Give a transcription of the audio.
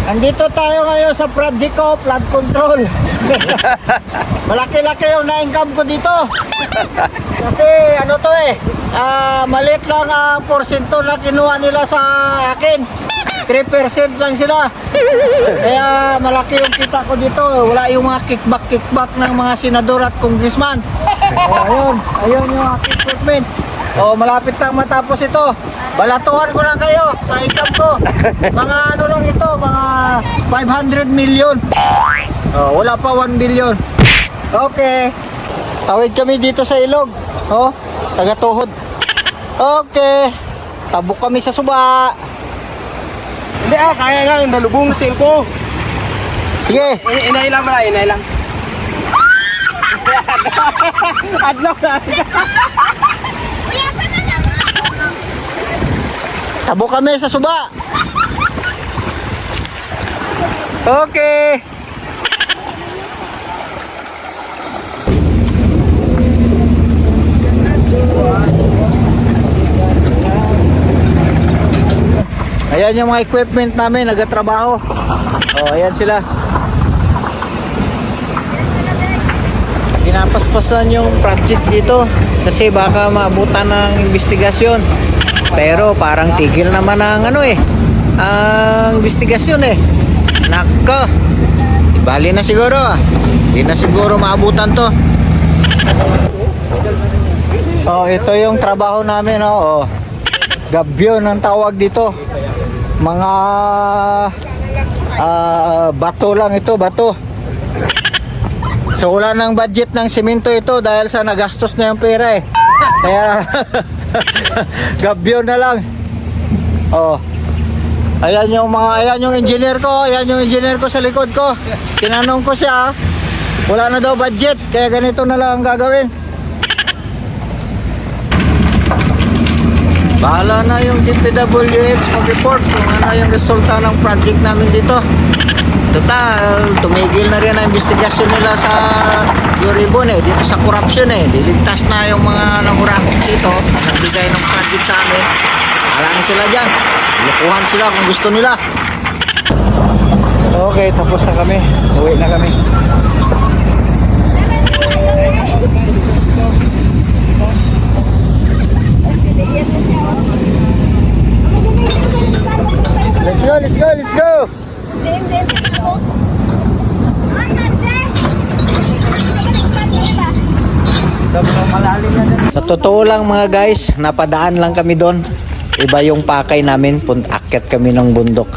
Andito tayo ngayon sa project ko, flood control. Malaki-laki yung na-income ko dito. Kasi ano to maliit lang ang porsyento na kinuha nila sa akin. 3% lang sila. Kaya malaki yung kita ko dito. Wala yung mga kickback ng mga senador at congressman. Ayun yung aking equipment. Malapit lang matapos ito. Balatuhan ko lang kayo sa income ko. Mga ano lang ito, mga 500 million. Wala pa 1 billion. Okay. Tawid kami dito sa ilog. Taga-tuhod. Okay. Tabok kami sa suba. Hindi kaya lang, nalubong natin ko. Sige. Inay lang. Adlock na. Tabok kami sa suba. Okay. Ayan yung mga equipment namin, nagatrabaho. Ayan sila. Pinapaspasan yung project dito kasi baka maabutan ng investigasyon. Pero parang tigil naman ang ang investigasyon Nako. Bali na siguro Hindi na siguro maabutan to. Ito yung trabaho namin Gabyon ang tawag dito. Mga bato lang ito, bato. So wala nang budget ng simento ito dahil sa nagastos na yung pera Kaya gabyon na lang. Ayan yung engineer ko sa likod ko. Tinanong ko siya, wala na daw budget, kaya ganito na lang ang gagawin. Bahala na yung DPWH mag-report kung ano yung resulta ng project namin dito. Total, tumigil na rin ang investigasyon nila sa Yoribon dito sa corruption Diligtas na yung mga nangurakot dito. Nagbigay ng project sa amin. Wala na sila dyan. Lukuhan sila kung gusto nila. Okay, tapos na kami. Uwi na kami. Let's go! Sa totoo lang mga guys, napadaan lang kami doon. Iba yung pakay namin, akyat kami ng bundok.